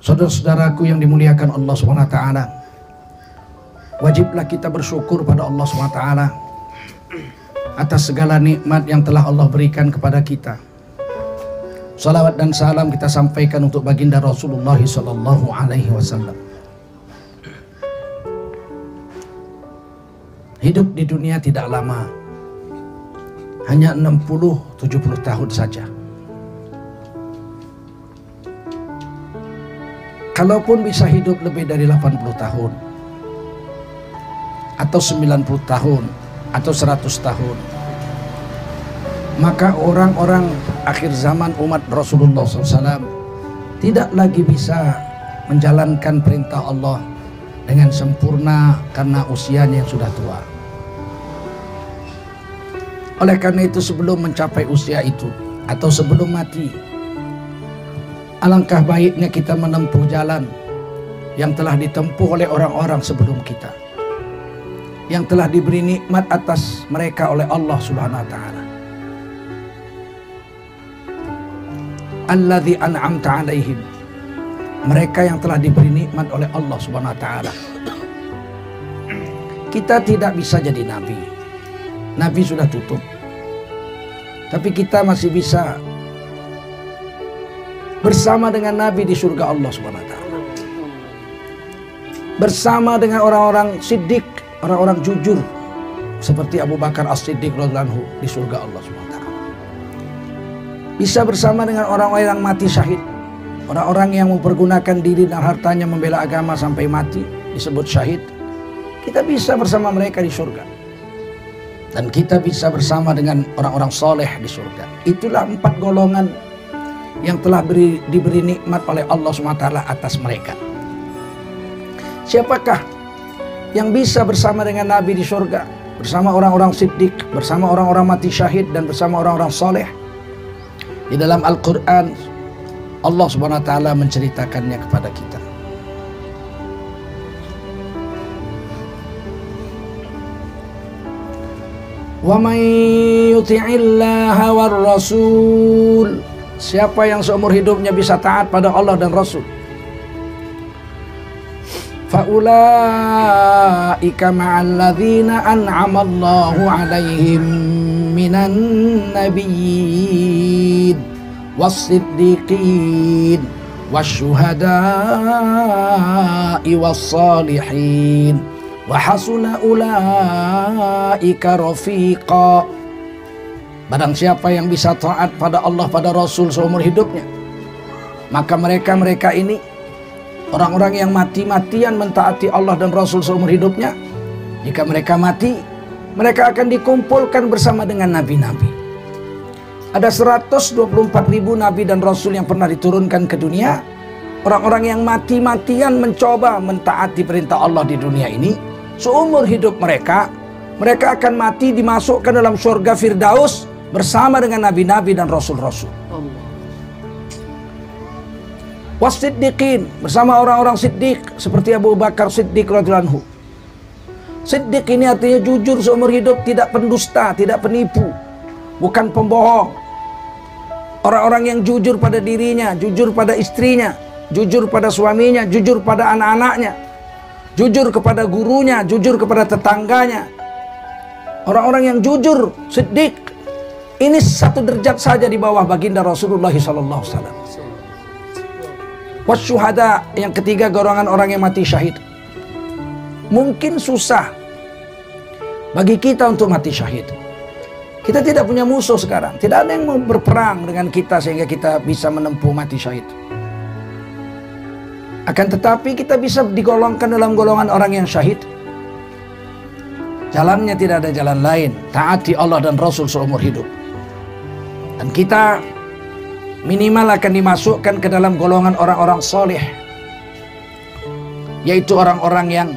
Saudara-saudaraku yang dimuliakan Allah SWT, wajiblah kita bersyukur pada Allah SWT atas segala nikmat yang telah Allah berikan kepada kita. Salawat dan salam kita sampaikan untuk baginda Rasulullah SAW. Hidup di dunia tidak lama, hanya 60-70 tahun saja. Kalaupun bisa hidup lebih dari 80 tahun atau 90 tahun atau 100 tahun, maka orang-orang akhir zaman umat Rasulullah SAW tidak lagi bisa menjalankan perintah Allah dengan sempurna karena usianya yang sudah tua. Oleh karena itu, sebelum mencapai usia itu atau sebelum mati, alangkah baiknya kita menempuh jalan yang telah ditempuh oleh orang-orang sebelum kita, yang telah diberi nikmat atas mereka oleh Allah Subhanahu wa Ta'ala. Alladzi an'amta alaihim, mereka yang telah diberi nikmat oleh Allah Subhanahu wa Ta'ala. Kita tidak bisa jadi nabi, nabi sudah tutup, tapi kita masih bisa bersama dengan Nabi di surga Allah Subhanahu wa Ta'ala, bersama dengan orang-orang siddiq, orang-orang jujur seperti Abu Bakar As-Siddiq radhiyallahu anhu di surga Allah Subhanahu wa Ta'ala. Bisa bersama dengan orang-orang yang mati syahid, orang-orang yang mempergunakan diri dan hartanya membela agama sampai mati disebut syahid. Kita bisa bersama mereka di surga, dan kita bisa bersama dengan orang-orang soleh di surga. Itulah 4 golongan yang telah diberi nikmat oleh Allah SWT atas mereka. Siapakah yang bisa bersama dengan Nabi di surga, bersama orang-orang siddiq, bersama orang-orang mati syahid, dan bersama orang-orang soleh? Di dalam Al-Quran Allah SWT menceritakannya kepada kita. Wa may yuti'illaha war rasul, siapa yang seumur hidupnya bisa taat pada Allah dan Rasul, faulaika ma'al ladzina an'ama Allahu 'alaihim minan nabiyyin was-siddiqin wasyuhada'i was-salihin wa hasuna ulaika rafiqa. Barang siapa yang bisa taat pada Allah, pada Rasul seumur hidupnya, maka mereka ini orang-orang yang mati-matian mentaati Allah dan Rasul seumur hidupnya. Jika mereka mati, mereka akan dikumpulkan bersama dengan nabi-nabi. Ada 124.000 nabi dan Rasul yang pernah diturunkan ke dunia. Orang-orang yang mati-matian mencoba mentaati perintah Allah di dunia ini, seumur hidup mereka akan mati dimasukkan dalam surga Firdaus bersama dengan nabi-nabi dan rasul-rasul. Was-siddiqin, bersama orang-orang siddiq seperti Abu Bakar Siddiq radhiyallahu anhu. Siddiq ini artinya jujur seumur hidup, tidak pendusta, tidak penipu, bukan pembohong. Orang-orang yang jujur pada dirinya, jujur pada istrinya, jujur pada suaminya, jujur pada anak-anaknya, jujur kepada gurunya, jujur kepada tetangganya. Orang-orang yang jujur, siddiq, ini satu derajat saja di bawah baginda Rasulullah SAW. Wasyuhada, yang ketiga golongan orang yang mati syahid. Mungkin susah bagi kita untuk mati syahid. Kita tidak punya musuh sekarang, tidak ada yang mau berperang dengan kita sehingga kita bisa menempuh mati syahid. Akan tetapi kita bisa digolongkan dalam golongan orang yang syahid. Jalannya tidak ada jalan lain, taati Allah dan Rasul seumur hidup. Dan kita minimal akan dimasukkan ke dalam golongan orang-orang soleh, yaitu orang-orang yang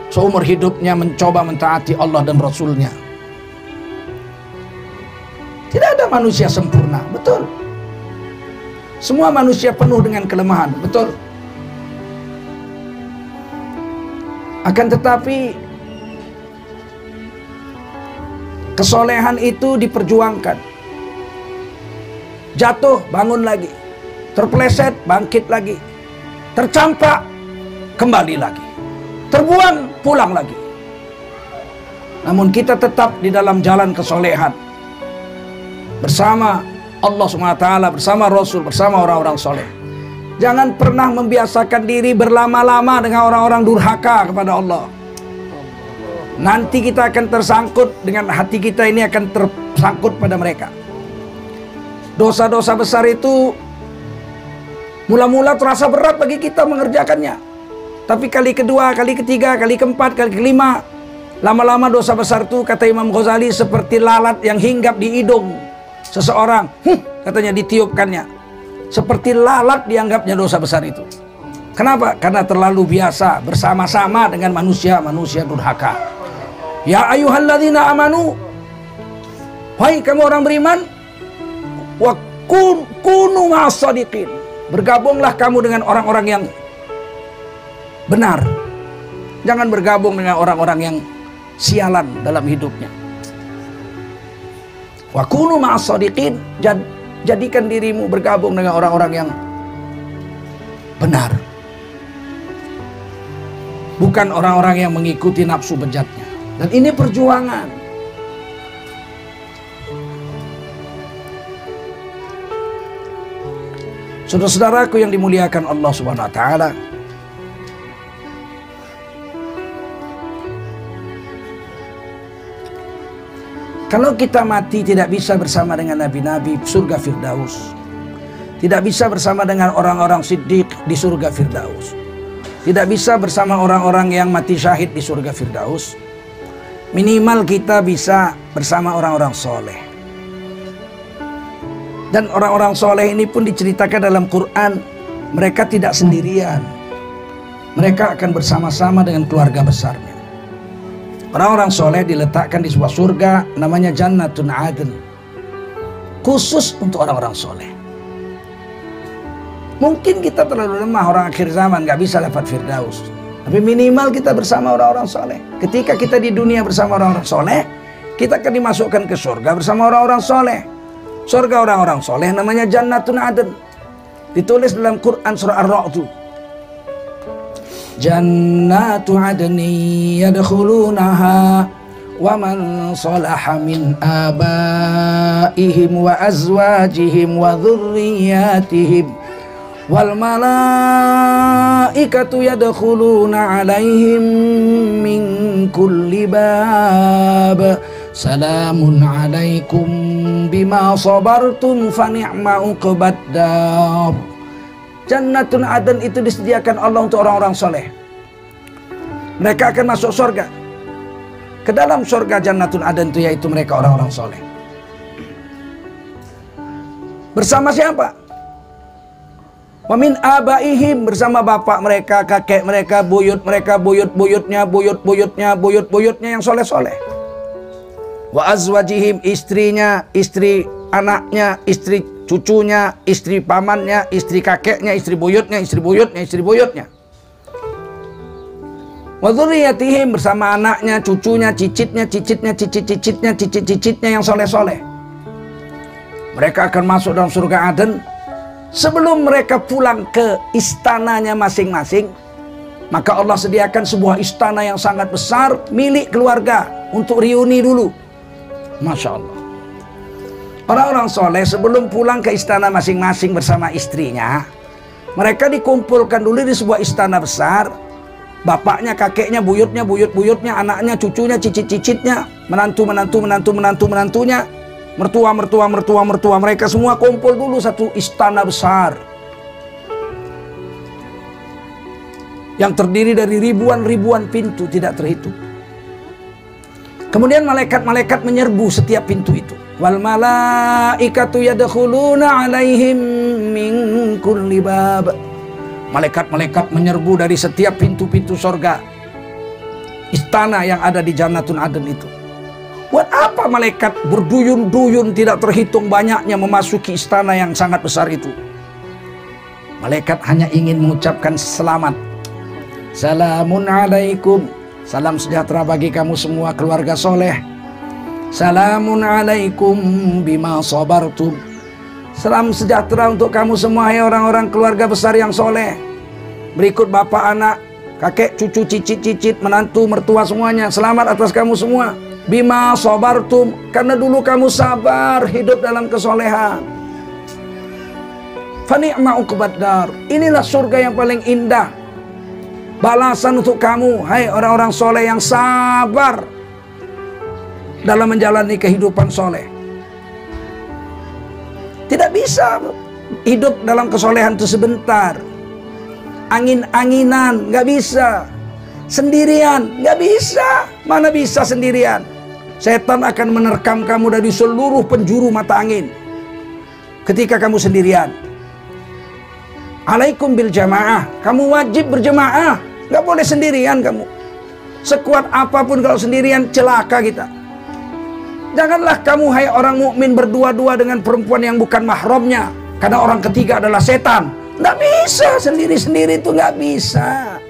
seumur hidupnya mencoba mentaati Allah dan Rasulnya. Tidak ada manusia sempurna, betul. Semua manusia penuh dengan kelemahan, betul. Akan tetapi kesolehan itu diperjuangkan. Jatuh, bangun lagi. Terpeleset, bangkit lagi. tercampak, kembali lagi, terbuang, pulang lagi. Namun kita tetap di dalam jalan kesolehan bersama Allah SWT, bersama Rasul, bersama orang-orang soleh. Jangan pernah membiasakan diri berlama-lama dengan orang-orang durhaka kepada Allah. Nanti kita akan tersangkut, dengan hati kita ini akan tersangkut pada mereka. Dosa-dosa besar itu mula-mula terasa berat bagi kita mengerjakannya. Tapi kali kedua, kali ketiga, kali keempat, kali kelima, lama-lama dosa besar itu, kata Imam Ghazali, seperti lalat yang hinggap di hidung seseorang. Katanya ditiupkannya. Seperti lalat dianggapnya dosa besar itu. Kenapa? Karena terlalu biasa bersama-sama dengan manusia-manusia durhaka. Ya ayyuhalladzina amanu, wahai kamu orang beriman, wa kunu ma'as shadiqin, bergabunglah kamu dengan orang-orang yang benar. Jangan bergabung dengan orang-orang yang sialan dalam hidupnya. Wa kunu ma'as shadiqin, jadikan dirimu bergabung dengan orang-orang yang benar, bukan orang-orang yang mengikuti nafsu bejatnya. Dan ini perjuangan. Saudara-saudaraku yang dimuliakan Allah Subhanahu wa taala, kalau kita mati tidak bisa bersama dengan nabi-nabi surga Firdaus, tidak bisa bersama dengan orang-orang siddiq di surga Firdaus, tidak bisa bersama orang-orang yang mati syahid di surga Firdaus, minimal kita bisa bersama orang-orang soleh. Dan orang-orang soleh ini pun diceritakan dalam Quran, mereka tidak sendirian, mereka akan bersama-sama dengan keluarga besarnya. Orang-orang soleh diletakkan di sebuah surga namanya Jannatun Adn, khusus untuk orang-orang soleh. Mungkin kita terlalu lemah, orang akhir zaman gak bisa dapat Firdaus, tapi minimal kita bersama orang-orang soleh. Ketika kita di dunia bersama orang-orang soleh, kita akan dimasukkan ke surga bersama orang-orang soleh. Surga orang-orang soleh namanya Jannatun Adn, ditulis dalam Quran surah Ar-Ra'd, Jannatu adni yadkhulunaha wa man salaha min abaihim wa azwajihim wa dhurriyyatihim wal malaikatu yadkhuluna alaihim min kulli bab salamun alaikum bima sabartum fa ni'ma uqbad dar. Jannatun Adn itu disediakan Allah untuk orang-orang soleh. Mereka akan masuk surga. Ke dalam surga Jannatun Adn itu yaitu mereka orang-orang soleh. Bersama siapa? Wa min abaihim, bersama bapak mereka, kakek mereka, buyut-buyutnya, buyut-buyutnya yang soleh-soleh. Wa azwajihim, istrinya, istri anaknya, istri cucunya, istri pamannya, istri kakeknya, istri buyutnya. Wa dzurriyyatihim, bersama anaknya, cucunya, cicitnya yang soleh-soleh. Mereka akan masuk dalam surga Aden. Sebelum mereka pulang ke istananya masing-masing, maka Allah sediakan sebuah istana yang sangat besar milik keluarga untuk reuni dulu. Masya Allah. Orang-orang soleh sebelum pulang ke istana masing-masing bersama istrinya, mereka dikumpulkan dulu di sebuah istana besar. Bapaknya, kakeknya, buyutnya, anaknya, cucunya, cicitnya, menantunya, mertua, mereka semua kumpul dulu satu istana besar yang terdiri dari ribuan pintu tidak terhitung. Kemudian malaikat-malaikat menyerbu setiap pintu itu. Wal malaikatu yadkhuluna alaihim min kulli bab. Malaikat-malaikat menyerbu dari setiap pintu-pintu surga istana yang ada di Jannatun Adn itu. Buat apa malaikat berduyun-duyun tidak terhitung banyaknya memasuki istana yang sangat besar itu? Malaikat hanya ingin mengucapkan selamat. Salamun alaikum. Salam sejahtera bagi kamu semua keluarga soleh. Salamun alaikum bima sabartum. Salam sejahtera untuk kamu semua, hai orang-orang keluarga besar yang soleh. berikut bapak, anak, kakek, cucu, cicit, menantu, mertua semuanya. Selamat atas kamu semua. Bima sabartum, karena dulu kamu sabar hidup dalam kesolehan. Fa ni'ma uqbad dar, inilah surga yang paling indah. Balasan untuk kamu, hai orang-orang soleh yang sabar dalam menjalani kehidupan soleh. Tidak bisa hidup dalam kesolehan itu sebentar. Angin-anginan, nggak bisa. Sendirian, nggak bisa. Mana bisa sendirian? Setan akan menerkam kamu dari seluruh penjuru mata angin ketika kamu sendirian. Alaikum bil jamaah, kamu wajib berjamaah, nggak boleh sendirian kamu. Sekuat apapun kalau sendirian, celaka kita. Janganlah kamu, hai orang mukmin, berdua-dua dengan perempuan yang bukan mahramnya, karena orang ketiga adalah setan. Nggak bisa, sendiri-sendiri itu nggak bisa.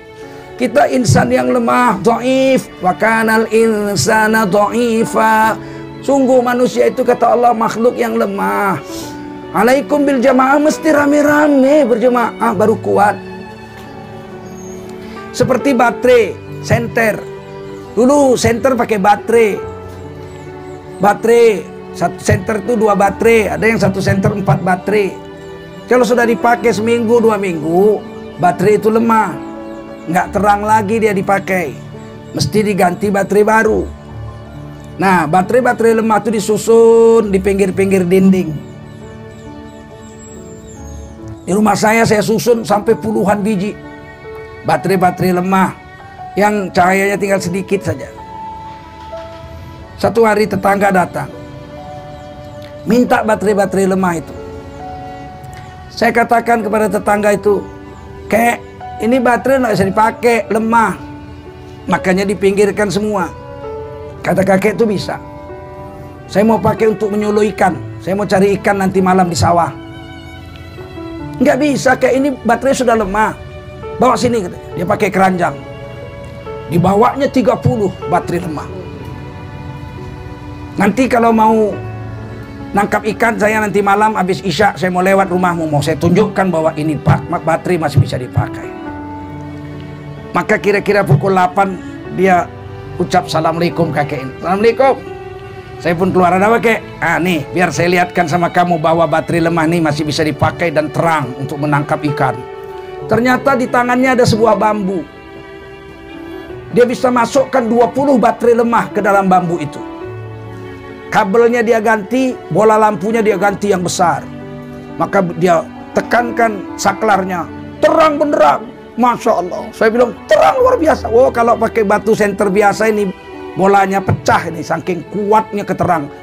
Kita insan yang lemah, dhaif, wa kanal insana dhaifa. Sungguh manusia itu, kata Allah, makhluk yang lemah. Alaikum bil jamaah, mesti rame-rame berjamaah baru kuat. Seperti baterai, senter. Dulu senter pakai baterai. Satu senter itu 2 baterai, ada yang satu senter 4 baterai. Kalau sudah dipakai seminggu 2 minggu, baterai itu lemah, nggak terang lagi dia dipakai, mesti diganti baterai baru. Nah, baterai-baterai lemah itu disusun di pinggir-pinggir dinding. Di rumah saya susun sampai puluhan biji baterai-baterai lemah yang cahayanya tinggal sedikit saja. Satu hari tetangga datang, minta baterai-baterai lemah itu. Saya katakan kepada tetangga itu, "Kek, ini baterai nggak bisa dipakai, lemah. Makanya dipinggirkan semua." Kata kakek, itu bisa. Saya mau pakai untuk menyuluh ikan. Saya mau cari ikan nanti malam di sawah. Nggak bisa, kayak ini baterai sudah lemah. Bawa sini, katanya. Dia pakai keranjang. Dibawanya 30 baterai lemah. Nanti kalau mau nangkap ikan, saya nanti malam habis isya saya mau lewat rumahmu, mau saya tunjukkan bahwa ini baterai masih bisa dipakai. Maka kira-kira pukul 8 dia ucap assalamualaikum kakek ini. Assalamualaikum. Saya pun keluar, ada apa kek? Nih biar saya lihatkan sama kamu bahwa baterai lemah nih masih bisa dipakai dan terang untuk menangkap ikan. Ternyata di tangannya ada sebuah bambu. Dia bisa masukkan 20 baterai lemah ke dalam bambu itu. Kabelnya dia ganti, bola lampunya dia ganti yang besar. Maka dia tekankan saklarnya, terang benderang. Masya Allah. Saya bilang, terang luar biasa. Oh, kalau pakai batu senter biasa ini, bolanya pecah ini, saking kuatnya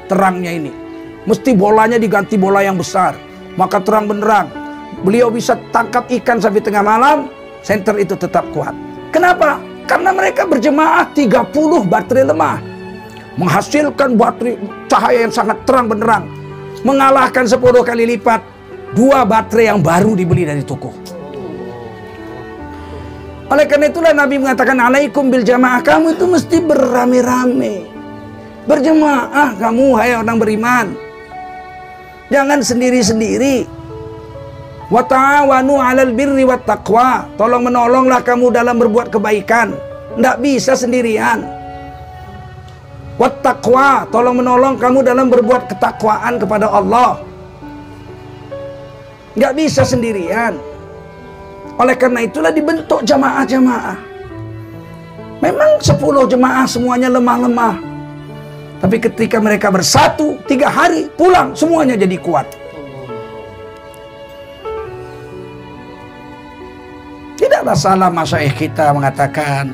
terangnya ini. Mesti bolanya diganti bola yang besar. Maka terang benderang. Beliau bisa tangkap ikan sampai tengah malam, senter itu tetap kuat. Kenapa? Karena mereka berjemaah 30 baterai lemah. Menghasilkan baterai cahaya yang sangat terang benderang, mengalahkan 10 kali lipat 2 baterai yang baru dibeli dari toko. Oleh karena itulah Nabi mengatakan, alaikum bil jamaah, kamu itu mesti beramai-ramai, berjemaah kamu, hai orang beriman. Jangan sendiri-sendiri. Wa ta'awanu 'alal birri wat taqwa, tolong menolonglah kamu dalam berbuat kebaikan. Nggak bisa sendirian. Wat taqwa, tolong menolong kamu dalam berbuat ketakwaan kepada Allah. Nggak bisa sendirian. Oleh karena itulah dibentuk jamaah-jamaah. Memang 10 jemaah semuanya lemah-lemah, tapi ketika mereka bersatu 3 hari pulang semuanya jadi kuat. Tidaklah salah masyayikh kita mengatakan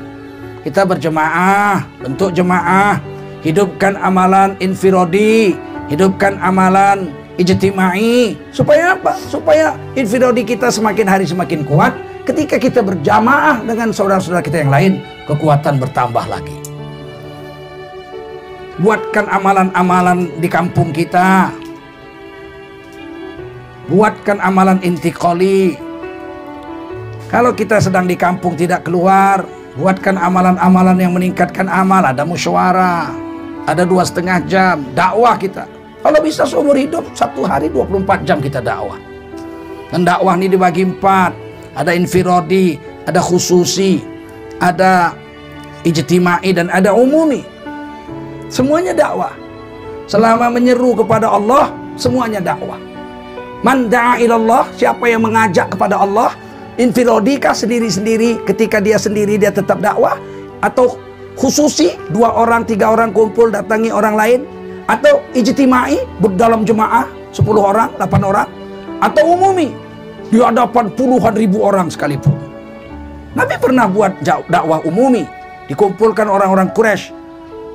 kita berjemaah, bentuk jemaah, hidupkan amalan infirodi, hidupkan amalan ijtimai. Supaya apa? Supaya infirodi kita semakin hari semakin kuat. Ketika kita berjamaah dengan saudara-saudara kita yang lain, kekuatan bertambah lagi. Buatkan amalan-amalan di kampung kita. Buatkan amalan intiqali. Kalau kita sedang di kampung tidak keluar, buatkan amalan-amalan yang meningkatkan amal. Ada musyawarah, ada 2,5 jam dakwah kita. Kalau bisa seumur hidup 1 hari 24 jam kita dakwah. Dan dakwah ini dibagi 4. Ada infirodi, ada khususi, ada ijtimai, dan ada umumi. Semuanya dakwah. Selama menyeru kepada Allah, semuanya dakwah. Man da'a ilallah, siapa yang mengajak kepada Allah, infirodika, sendiri-sendiri, ketika dia sendiri dia tetap dakwah, atau khususi, 2 orang, 3 orang kumpul datangi orang lain, atau ijtimai, dalam jemaah 10 orang, 8 orang, atau umumi di hadapan puluhan ribu orang sekalipun. Nabi pernah buat dakwah umumi, dikumpulkan orang-orang Quraisy.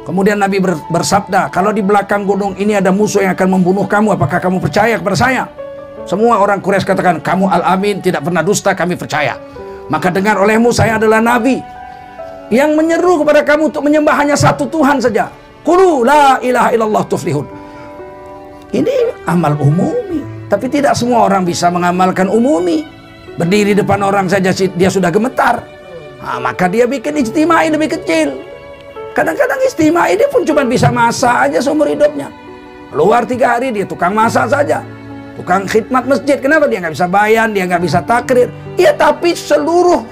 Kemudian Nabi bersabda, kalau di belakang gunung ini ada musuh yang akan membunuh kamu, apakah kamu percaya kepada saya? Semua orang Quraisy katakan, kamu al-amin, tidak pernah dusta, kami percaya. Maka dengar olehmu, saya adalah Nabi yang menyeru kepada kamu untuk menyembah hanya satu Tuhan saja. Qulu la ilaha illallah tuflihun. Ini amal umumi, tapi tidak semua orang bisa mengamalkan umumi. Berdiri depan orang saja dia sudah gemetar. Nah, maka dia bikin ijtimai lebih kecil. Kadang-kadang ijtimai dia pun cuma bisa masak aja seumur hidupnya. Keluar 3 hari dia tukang masak saja, tukang khidmat masjid. Kenapa dia nggak bisa bayan, dia nggak bisa takrir? Ya tapi seluruh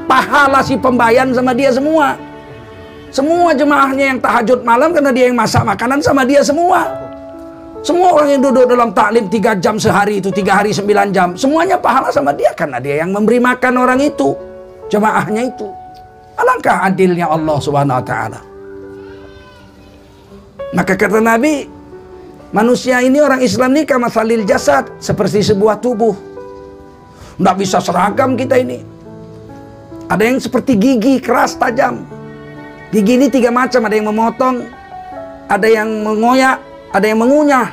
pahala si pembayan sama dia semua. Semua jemaahnya yang tahajud malam karena dia yang masak makanan sama dia semua. Semua orang yang duduk dalam taklim 3 jam sehari itu, 3 hari 9 jam, semuanya pahala sama dia karena dia yang memberi makan orang itu, jemaahnya itu. Alangkah adilnya Allah Subhanahu wa taala. Maka kata Nabi, manusia ini, orang Islam ini kamatsalil jasad, seperti sebuah tubuh. Tidak bisa seragam kita ini. Ada yang seperti gigi keras tajam. Gigi ini 3 macam, ada yang memotong, ada yang mengoyak, ada yang mengunyah.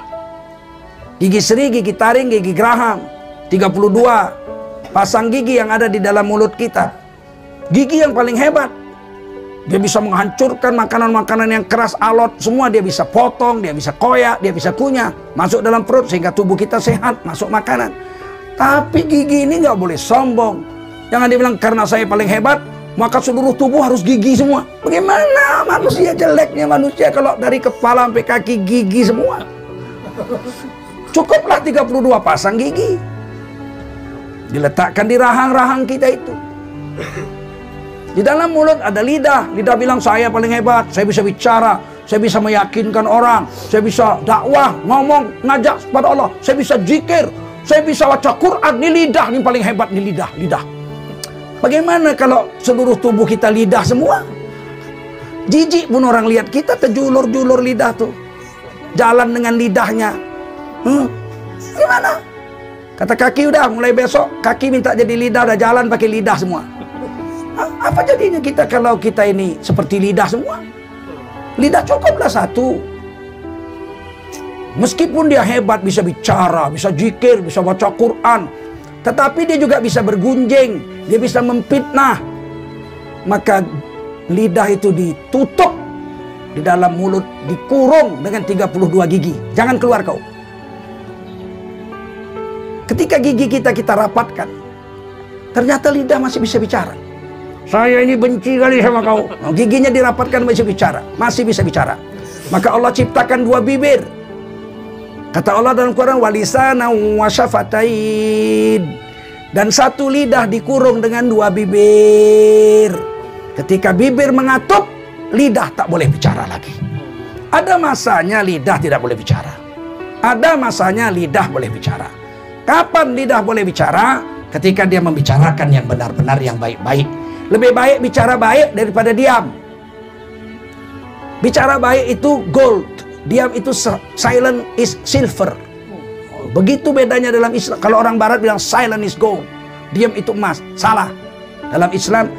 Gigi seri, gigi taring, gigi geraham. 32 pasang gigi yang ada di dalam mulut kita. Gigi yang paling hebat, dia bisa menghancurkan makanan-makanan yang keras, alot, semua dia bisa potong, dia bisa koyak, dia bisa kunyah, masuk dalam perut sehingga tubuh kita sehat, masuk makanan. Tapi gigi ini nggak boleh sombong. Jangan dibilang karena saya paling hebat, maka seluruh tubuh harus gigi semua. Bagaimana manusia jeleknya manusia kalau dari kepala sampai kaki gigi semua? Cukuplah 32 pasang gigi. Diletakkan di rahang-rahang kita itu. Di dalam mulut ada lidah. Lidah bilang saya paling hebat, saya bisa bicara, saya bisa meyakinkan orang, saya bisa dakwah, ngomong, ngajak kepada Allah, saya bisa zikir, saya bisa baca Quran. Ini lidah, ini paling hebat, ini lidah. Bagaimana kalau seluruh tubuh kita lidah semua? Jijik pun orang lihat kita terjulur-julur lidah tuh, jalan dengan lidahnya. Gimana? Kata kaki, udah mulai besok kaki minta jadi lidah, udah jalan pakai lidah semua. Apa jadinya kita kalau kita ini seperti lidah semua? Lidah cukuplah satu. Meskipun dia hebat, bisa bicara, bisa zikir, bisa baca Quran, tetapi dia juga bisa bergunjing, dia bisa memfitnah. Maka lidah itu ditutup di dalam mulut, dikurung dengan 32 gigi. Jangan keluar kau. Ketika gigi kita rapatkan, ternyata lidah masih bisa bicara. Saya ini benci kali sama kau. Giginya dirapatkan masih bisa bicara. Maka Allah ciptakan 2 bibir. Kata Allah dalam Quran, walisana wa syafatain. Dan 1 lidah dikurung dengan 2 bibir. Ketika bibir mengatup, lidah tak boleh bicara lagi. Ada masanya lidah tidak boleh bicara. Ada masanya lidah boleh bicara. Kapan lidah boleh bicara? Ketika dia membicarakan yang benar-benar, yang baik-baik. Lebih baik bicara baik daripada diam. Bicara baik itu gold, diam itu silent is silver. Begitu bedanya dalam Islam. Kalau orang barat bilang silent is gold, diam itu emas. Salah. Dalam Islam,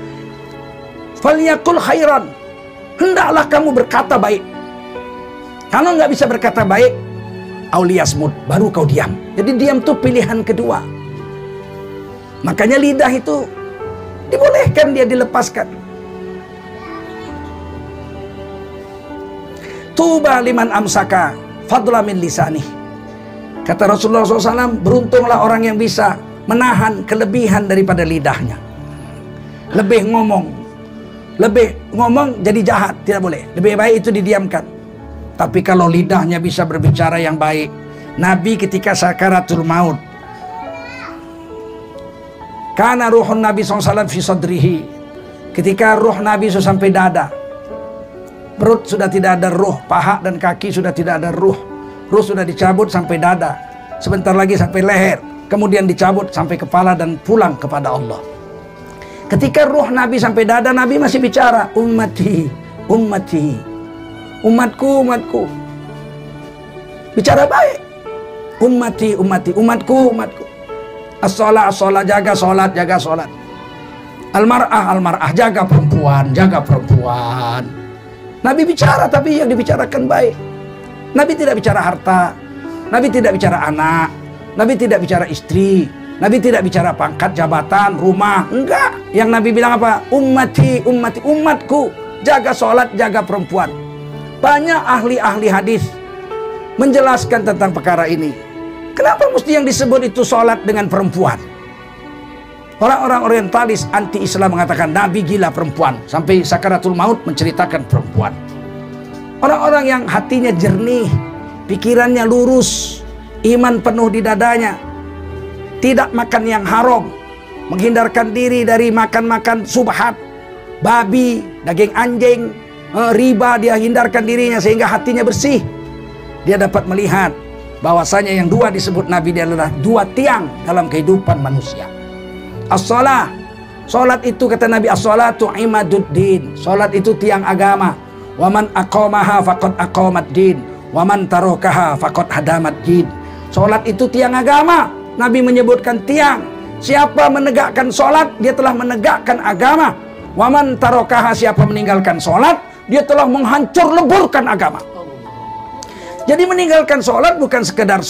falyakul khairan, hendaklah kamu berkata baik. Kalau nggak bisa berkata baik, auliyasmud, baru kau diam. Jadi diam itu pilihan kedua. Makanya lidah itu dibolehkan, dia dilepaskan. Tuba liman amsaka fadla min lisani. Kata Rasulullah SAW, beruntunglah orang yang bisa menahan kelebihan daripada lidahnya. Lebih ngomong jadi jahat, tidak boleh. Lebih baik itu didiamkan. Tapi kalau lidahnya bisa berbicara yang baik, Nabi ketika sakaratul maut, Karena ruhun Nabi SAW fi sadrihi. Ketika ruh Nabi sudah sampai dada, perut sudah tidak ada ruh, paha dan kaki sudah tidak ada ruh. Ruh sudah dicabut sampai dada, sebentar lagi sampai leher, kemudian dicabut sampai kepala dan pulang kepada Allah. Ketika ruh Nabi sampai dada, Nabi masih bicara, ummati, ummati, umatku, umatku. Bicara baik. Ummati, ummati, umatku, umatku. As-sholat, as-sholat, jaga sholat, jaga sholat. Al-mar'ah, al-mar'ah, jaga perempuan, jaga perempuan. Nabi bicara, tapi yang dibicarakan baik. Nabi tidak bicara harta, Nabi tidak bicara anak, Nabi tidak bicara istri, Nabi tidak bicara pangkat, jabatan, rumah. Enggak. Yang Nabi bilang apa? Ummati, ummati, umatku, jaga sholat, jaga perempuan. Banyak ahli-ahli hadis menjelaskan tentang perkara ini. Kenapa mesti yang disebut itu sholat dengan perempuan? Orang-orang orientalis anti-Islam mengatakan Nabi gila perempuan, sampai sakaratul maut menceritakan perempuan. Orang-orang yang hatinya jernih, pikirannya lurus, iman penuh di dadanya, tidak makan yang haram, menghindarkan diri dari makan-makan subhat, babi, daging anjing, riba, dia hindarkan dirinya sehingga hatinya bersih. Dia dapat melihat bahwasanya yang dua disebut Nabi dia adalah dua tiang dalam kehidupan manusia. As-shalah, salat itu kata Nabi, as-shalatu imaduddin, salat itu tiang agama. Wa man aqamaha faqad aqamat din, wa man tarakaha faqad hadamat din. Salat itu tiang agama. Nabi menyebutkan tiang. Siapa menegakkan salat, dia telah menegakkan agama. Wa man tarakaha, siapa meninggalkan salat, dia telah menghancur leburkan agama. Jadi meninggalkan sholat bukan sekedar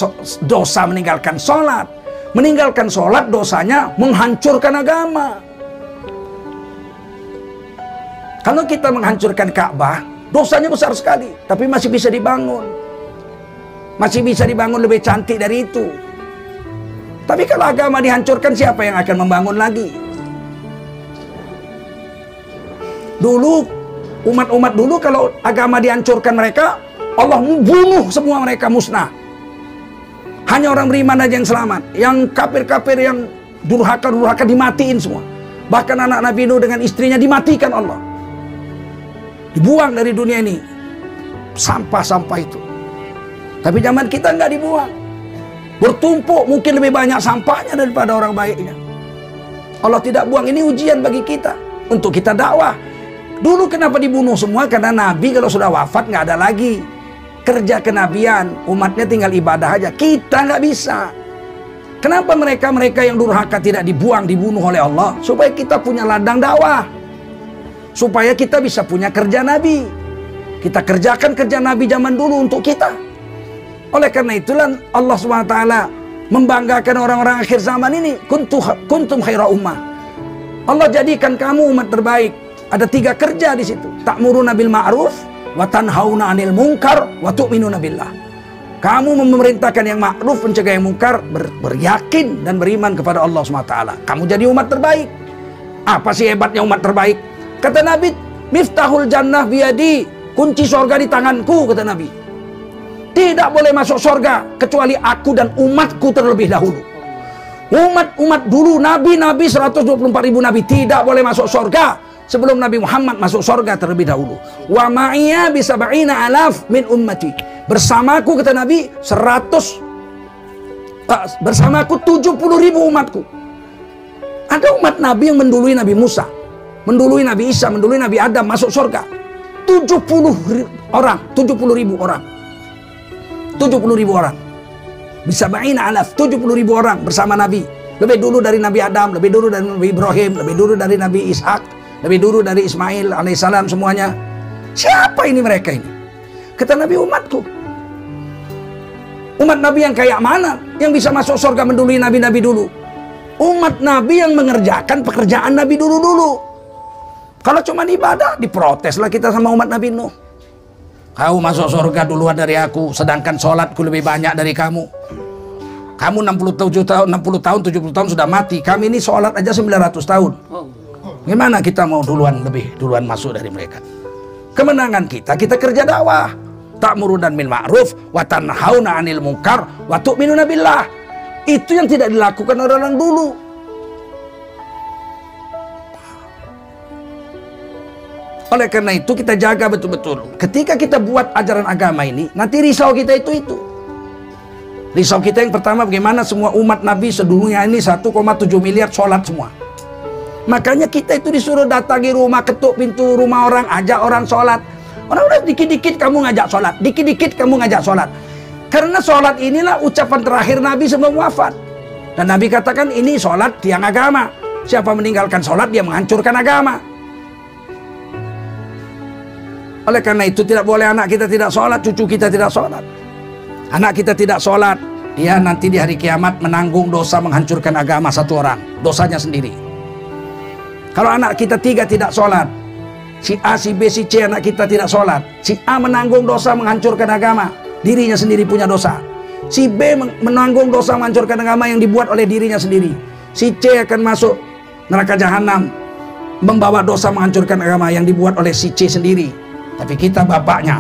dosa meninggalkan sholat. Meninggalkan sholat dosanya menghancurkan agama. Kalau kita menghancurkan Ka'bah, dosanya besar sekali, tapi masih bisa dibangun. Masih bisa dibangun lebih cantik dari itu. Tapi kalau agama dihancurkan, siapa yang akan membangun lagi? Dulu, umat-umat dulu kalau agama dihancurkan mereka, Allah membunuh semua mereka, musnah. Hanya orang beriman aja yang selamat. Yang kafir-kafir, yang durhaka-durhaka dimatiin semua. Bahkan anak Nabi Nuh dengan istrinya dimatikan Allah. Dibuang dari dunia ini. Sampah-sampah itu. Tapi zaman kita nggak dibuang. Bertumpuk, mungkin lebih banyak sampahnya daripada orang baiknya. Allah tidak buang, ini ujian bagi kita. Untuk kita dakwah. Dulu kenapa dibunuh semua? Karena Nabi kalau sudah wafat nggak ada lagi kerja kenabian, umatnya tinggal ibadah aja. Kita nggak bisa. Kenapa mereka yang durhaka tidak dibuang, dibunuh oleh Allah? Supaya kita punya ladang dakwah, supaya kita bisa punya kerja Nabi. Kita kerjakan kerja Nabi zaman dulu untuk kita. Oleh karena itulah Allah SWT membanggakan orang-orang akhir zaman ini. Kuntum khaira ummah. Allah jadikan kamu umat terbaik. Ada 3 kerja di situ. Ta'muruna bil ma'ruf wa tanhauna 'anil munkar wa tu'minuna billah. Kamu memerintahkan yang ma'ruf, mencegah yang munkar, beryakin dan beriman kepada Allah SWT. Kamu jadi umat terbaik. Apa sih hebatnya umat terbaik? Kata Nabi, miftahul jannah biyadi, kunci surga di tanganku, kata Nabi. Tidak boleh masuk surga kecuali aku dan umatku terlebih dahulu. Umat dulu, nabi 124.000 nabi tidak boleh masuk surga sebelum Nabi Muhammad masuk surga terlebih dahulu. Wa ma'iyya bi 70.000 min ummati. Bersamaku, kata Nabi, bersamaku 70.000 umatku. Ada umat Nabi yang mendului Nabi Musa, mendului Nabi Isa, mendului Nabi Adam masuk surga. 70.000 orang, 70.000 orang. 70.000 orang. Bisa ba'ina alaf, 70.000 orang bersama Nabi. Lebih dulu dari Nabi Adam, lebih dulu dari Nabi Ibrahim, lebih dulu dari Nabi Ishak, lebih dulu dari Ismail alaihissalam, semuanya. Siapa ini mereka ini? Kata Nabi, umatku. Umat Nabi yang kayak mana yang bisa masuk surga mendului Nabi-Nabi dulu? Umat Nabi yang mengerjakan pekerjaan Nabi dulu-dulu. Kalau cuma ibadah, diproteslah kita sama umat Nabi Nuh. Kau masuk surga duluan dari aku, sedangkan sholatku lebih banyak dari kamu. Kamu 60 tahun, 70 tahun sudah mati. Kami ini sholat aja 900 tahun. Gimana kita mau duluan masuk dari mereka? Kemenangan kita kerja dakwah. Ta'muruna bil ma'ruf wa tanhauna 'anil munkar wa tu'minuna billah. Itu yang tidak dilakukan orang-orang dulu. Oleh karena itu kita jaga betul-betul. Ketika kita buat ajaran agama ini, nanti risau kita itu. Risau kita yang pertama, bagaimana semua umat Nabi sedunia ini 1,7 miliar sholat semua. Makanya kita itu disuruh datangi rumah, ketuk pintu rumah orang, ajak orang sholat. Orang udah dikit-dikit kamu ngajak sholat, dikit-dikit kamu ngajak sholat. Karena sholat inilah ucapan terakhir Nabi sebelum wafat. Dan Nabi katakan ini sholat tiang agama. Siapa meninggalkan sholat dia menghancurkan agama. Oleh karena itu tidak boleh anak kita tidak sholat, cucu kita tidak sholat. Anak kita tidak sholat, dia nanti di hari kiamat menanggung dosa menghancurkan agama satu orang, dosanya sendiri. Kalau anak kita 3 tidak sholat, si A, si B, si C anak kita tidak sholat, si A menanggung dosa menghancurkan agama, dirinya sendiri punya dosa. Si B menanggung dosa menghancurkan agama yang dibuat oleh dirinya sendiri. Si C akan masuk neraka jahanam, membawa dosa menghancurkan agama yang dibuat oleh si C sendiri. Tapi kita bapaknya,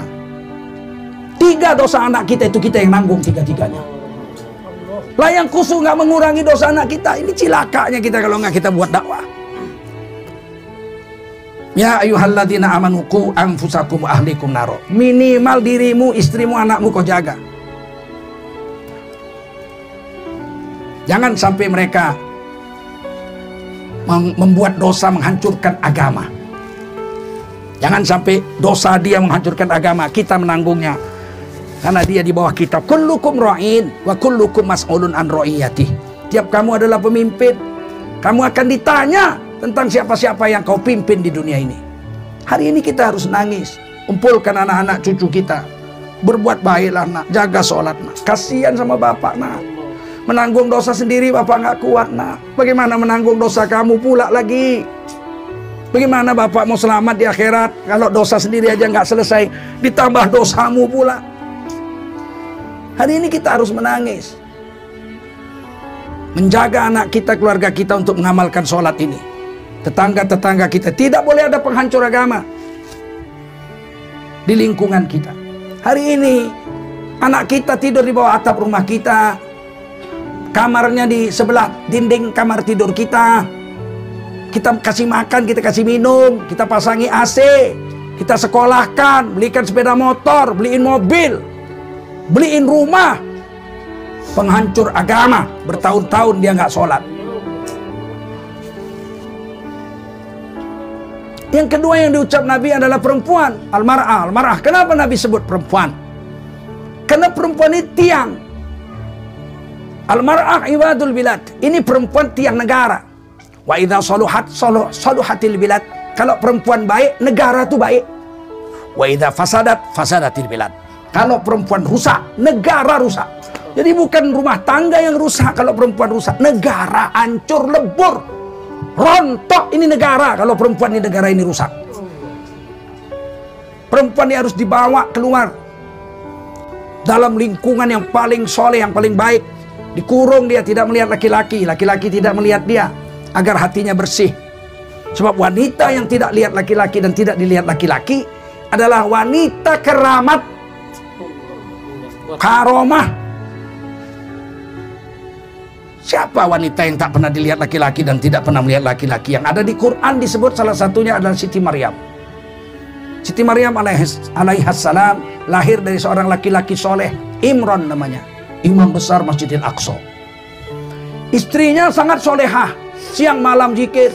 3 dosa anak kita itu kita yang nanggung 3-tiganya. Lah yang khusus nggak mengurangi dosa anak kita, ini cilakanya kita kalau nggak kita buat dakwah. Ya ayyuhalladzina amanu qu anfusakum wa ahlikum naro. Minimal dirimu, istrimu, anakmu kau jaga. Jangan sampai mereka membuat dosa menghancurkan agama. Jangan sampai dosa dia menghancurkan agama, kita menanggungnya. Karena dia di bawah kita. Kullukum ra'in wa kullukum mas'ulun an ra'iyatih. Tiap kamu adalah pemimpin, kamu akan ditanya tentang siapa-siapa yang kau pimpin di dunia ini. Hari ini kita harus nangis. Kumpulkan anak-anak cucu kita. Berbuat baiklah nak, jaga sholat nak. Kasihan sama bapak nak. Menanggung dosa sendiri bapak nggak kuat nak. Bagaimana menanggung dosa kamu pula lagi? Bagaimana bapak mau selamat di akhirat kalau dosa sendiri aja nggak selesai, ditambah dosamu pula. Hari ini kita harus menangis, menjaga anak kita, keluarga kita untuk mengamalkan sholat ini. Tetangga-tetangga kita tidak boleh ada penghancur agama di lingkungan kita. Hari ini anak kita tidur di bawah atap rumah kita, kamarnya di sebelah dinding kamar tidur kita. Kita kasih makan, kita kasih minum, kita pasangi AC, kita sekolahkan, belikan sepeda motor, beliin mobil, beliin rumah. Penghancur agama, bertahun-tahun dia nggak sholat. Yang kedua yang diucap Nabi adalah perempuan, al-mar'ah. Al-mar'ah, kenapa Nabi sebut perempuan? Karena perempuan ini tiang. Al-mar'ah iwadul bilad, ini perempuan tiang negara. Wa idza saluhatil bilad, kalau perempuan baik, negara itu baik. Wa idza fasadatil bilad, kalau perempuan rusak, negara rusak. Jadi bukan rumah tangga yang rusak kalau perempuan rusak, negara hancur lebur, rontok ini negara kalau perempuan di negara ini rusak. Perempuan ini harus dibawa keluar dalam lingkungan yang paling soleh, yang paling baik. Dikurung dia, tidak melihat laki-laki, laki-laki tidak melihat dia, agar hatinya bersih. Sebab wanita yang tidak lihat laki-laki dan tidak dilihat laki-laki adalah wanita keramat, karomah. Siapa wanita yang tak pernah dilihat laki-laki dan tidak pernah melihat laki-laki? Yang ada di Quran disebut salah satunya adalah Siti Maryam. Siti Maryam alaihassalam lahir dari seorang laki-laki soleh, Imran namanya, imam besar Masjidil Aqsa. Istrinya sangat solehah, siang malam zikir.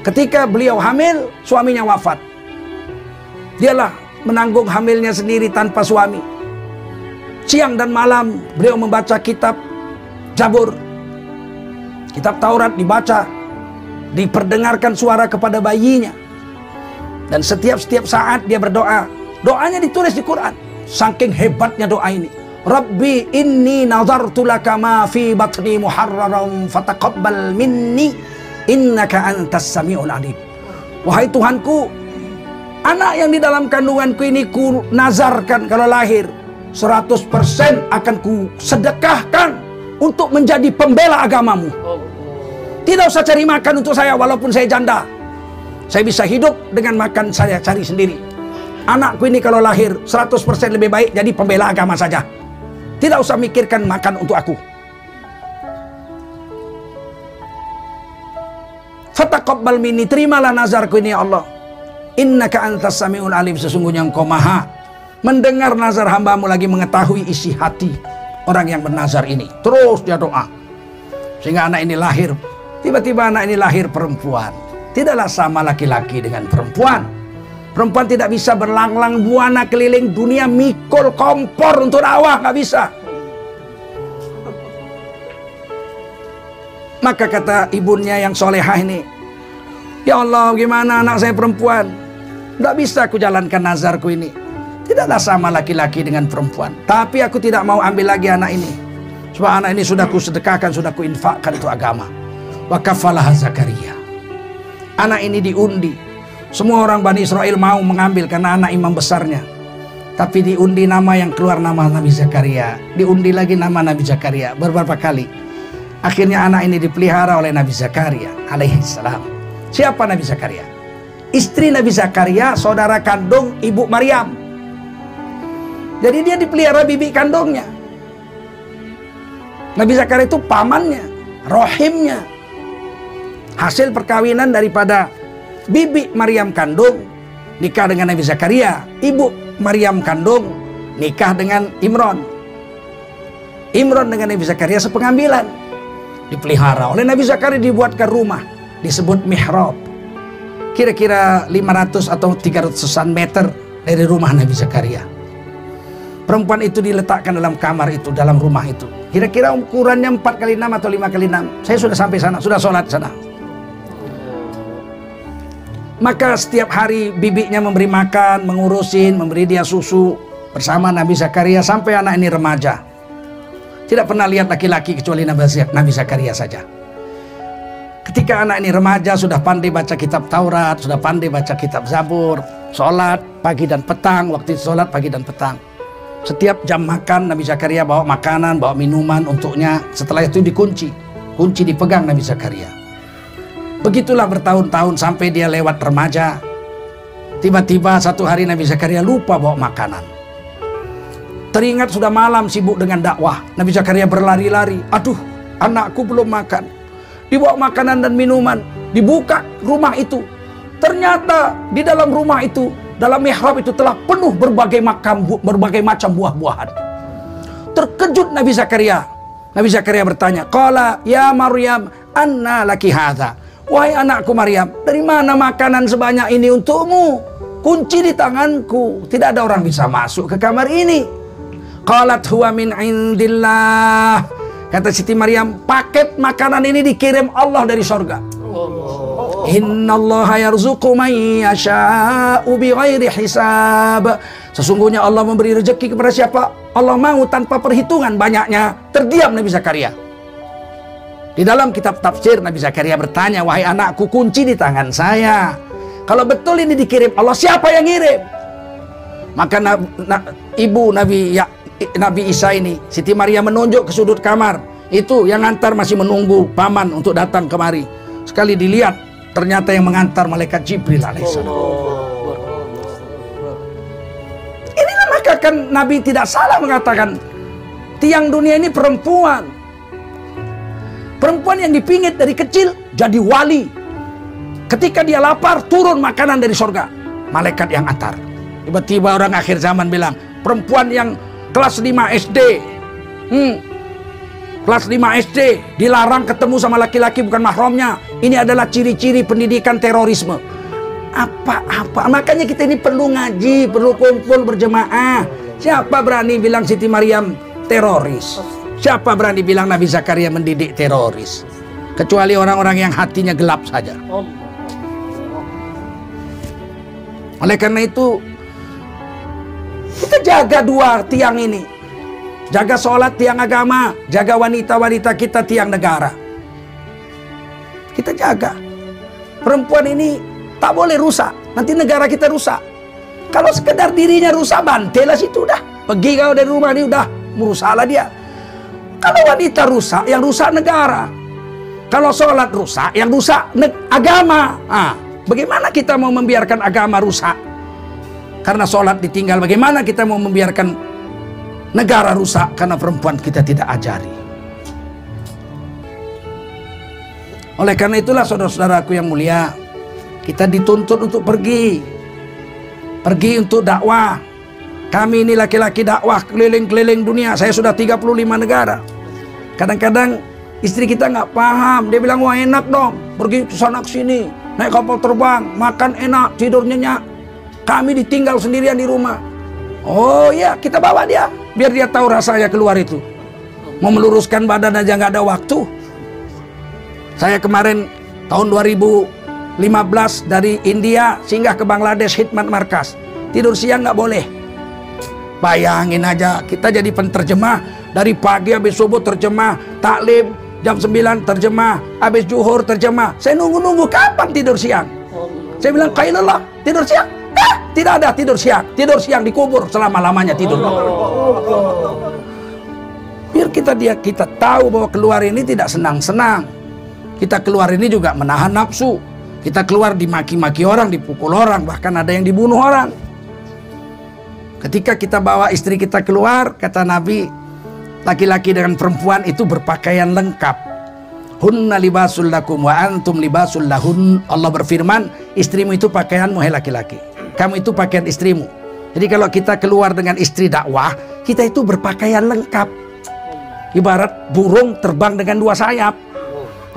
Ketika beliau hamil, suaminya wafat. Dialah menanggung hamilnya sendiri tanpa suami. Siang dan malam beliau membaca kitab Zabur, kitab Taurat dibaca, diperdengarkan suara kepada bayinya. Dan setiap saat dia berdoa. Doanya ditulis di Quran. Saking hebatnya doa ini. Rabbi inni nazartu laka ma fi batni muharraran fataqabbal minni innaka antas samiul alim. Wahai Tuhanku, anak yang di dalam kandunganku ini ku nazarkan kalau lahir 100% akan ku sedekahkan untuk menjadi pembela agamamu. Tidak usah cari makan untuk saya walaupun saya janda. Saya bisa hidup dengan makan saya cari sendiri. Anakku ini kalau lahir 100% lebih baik jadi pembela agama saja. Tidak usah mikirkan makan untuk aku. Fataqabbal minni, terimalah nazarku ini ya Allah. Innaka antas samiul alim, sesungguhnya engkau maha mendengar nazar hambamu, lagi mengetahui isi hati orang yang bernazar ini. Terus dia doa sehingga anak ini lahir. Tiba-tiba anak ini lahir perempuan. Tidaklah sama laki-laki dengan perempuan. Perempuan tidak bisa berlanglang buana keliling dunia mikul kompor untuk dakwah, nggak bisa. Maka kata ibunya yang solehah ini, ya Allah, gimana anak saya perempuan? Nggak bisa aku jalankan nazarku ini. Tidaklah sama laki-laki dengan perempuan. Tapi aku tidak mau ambil lagi anak ini. Sebab anak ini sudah ku sedekahkan, sudah ku infakkan untuk agama. Wa kafalah Zakaria. Anak ini diundi. Semua orang Bani Israel mau mengambil karena anak imam besarnya. Tapi diundi nama yang keluar nama Nabi Zakaria. Diundi lagi nama Nabi Zakaria beberapa kali. Akhirnya anak ini dipelihara oleh Nabi Zakaria alaihissalam. Siapa Nabi Zakaria? Istri Nabi Zakaria, saudara kandung ibu Maryam. Jadi dia dipelihara bibi kandungnya. Nabi Zakaria itu pamannya, rohimnya. Hasil perkawinan daripada bibi Maryam kandung nikah dengan Nabi Zakaria. Ibu Maryam kandung nikah dengan Imron. Imron dengan Nabi Zakaria sepengambilan. Dipelihara oleh Nabi Zakaria, dibuatkan rumah disebut mihrab. Kira-kira 500 atau 300-an meter dari rumah Nabi Zakaria. Perempuan itu diletakkan dalam kamar itu, dalam rumah itu. Kira-kira ukurannya 4x6 atau 5x6. Saya sudah sampai sana, sudah sholat sana. Maka setiap hari bibinya memberi makan, mengurusin, memberi dia susu bersama Nabi Zakaria sampai anak ini remaja. Tidak pernah lihat laki-laki kecuali Nabi Zakaria saja. Ketika anak ini remaja, sudah pandai baca kitab Taurat, sudah pandai baca kitab Zabur, sholat pagi dan petang, waktu sholat pagi dan petang. Setiap jam makan Nabi Zakaria bawa makanan, bawa minuman untuknya. Setelah itu dikunci, kunci dipegang Nabi Zakaria. Begitulah bertahun-tahun sampai dia lewat remaja. Tiba-tiba satu hari Nabi Zakaria lupa bawa makanan. Teringat sudah malam sibuk dengan dakwah. Nabi Zakaria berlari-lari. Aduh, anakku belum makan. Dibawa makanan dan minuman. Dibuka rumah itu. Ternyata di dalam rumah itu, dalam mihrab itu telah penuh berbagai macam buah-buahan. Terkejut Nabi Zakaria. Nabi Zakaria bertanya, "Qala ya Maryam, anna laki hadza?" Wahai anakku Maryam, dari mana makanan sebanyak ini untukmu? Kunci di tanganku, tidak ada orang bisa masuk ke kamar ini. Qalat huwa min indillah. Kata Siti Maryam, paket makanan ini dikirim Allah dari sorga. Innallaha yarzuqu man yasha'u bighairi hisab. Sesungguhnya Allah memberi rezeki kepada siapa Allah mau tanpa perhitungan banyaknya. Terdiam Nabi Zakaria. Di dalam kitab tafsir Nabi Zakaria bertanya, wahai anakku, kunci di tangan saya. Kalau betul ini dikirim Allah, siapa yang ngirim? Maka ibu Nabi Isa ini, Siti Maryam, menunjuk ke sudut kamar. Itu yang ngantar masih menunggu paman untuk datang kemari. Sekali dilihat, ternyata yang mengantar malaikat Jibril alaihissalam. Inilah maka kan Nabi tidak salah mengatakan tiang dunia ini perempuan. Perempuan yang dipingit dari kecil jadi wali. Ketika dia lapar, turun makanan dari sorga. Malaikat yang antar. Tiba-tiba orang akhir zaman bilang, perempuan yang kelas 5 SD. Kelas 5 SD dilarang ketemu sama laki-laki bukan mahramnya. Ini adalah ciri-ciri pendidikan terorisme. Apa-apa. Makanya kita ini perlu ngaji, perlu kumpul berjemaah. Siapa berani bilang Siti Maryam teroris? Siapa berani bilang Nabi Zakaria mendidik teroris? Kecuali orang-orang yang hatinya gelap saja. Oleh karena itu, kita jaga dua tiang ini. Jaga sholat tiang agama, jaga wanita-wanita kita tiang negara. Kita jaga. Perempuan ini tak boleh rusak. Nanti negara kita rusak. Kalau sekedar dirinya rusak, bantelah situ udah. Pergi kau dari rumah ini udah, merusaklah dia. Kalau wanita rusak, yang rusak negara. Kalau sholat rusak, yang rusak agama. Bagaimana kita mau membiarkan agama rusak? Karena sholat ditinggal, bagaimana kita mau membiarkan negara rusak? Karena perempuan kita tidak ajari. Oleh karena itulah saudara-saudaraku yang mulia, kita dituntut untuk pergi pergi untuk dakwah. Kami ini laki-laki dakwah keliling-keliling dunia. Saya sudah 35 negara. Kadang-kadang istri kita nggak paham. Dia bilang, wah enak dong, pergi ke sana ke sini, naik kapal terbang, makan enak, tidur nyenyak. Kami ditinggal sendirian di rumah. Oh iya, kita bawa dia, biar dia tahu rasanya keluar itu. Mau meluruskan badan aja nggak ada waktu. Saya kemarin tahun 2015 dari India singgah ke Bangladesh, khidmat markas. Tidur siang nggak boleh. Bayangin aja, kita jadi penterjemah. Dari pagi habis subuh terjemah, taklim, jam 9 terjemah, habis zuhur terjemah. Saya nunggu-nunggu kapan tidur siang. Saya bilang, Qailullah, tidur siang? Tidak ada tidur siang. Tidur siang dikubur selama-lamanya tidur. Biar kita tahu bahwa keluar ini tidak senang-senang. Kita keluar ini juga menahan nafsu. Kita keluar dimaki-maki orang, dipukul orang, bahkan ada yang dibunuh orang. Ketika kita bawa istri kita keluar, kata Nabi, laki-laki dengan perempuan itu berpakaian lengkap. Hunna libasul lakum wa antum libasul lahun. Allah berfirman, istrimu itu pakaianmu, hai laki-laki. Kamu itu pakaian istrimu. Jadi kalau kita keluar dengan istri dakwah, kita itu berpakaian lengkap. Ibarat burung terbang dengan 2 sayap.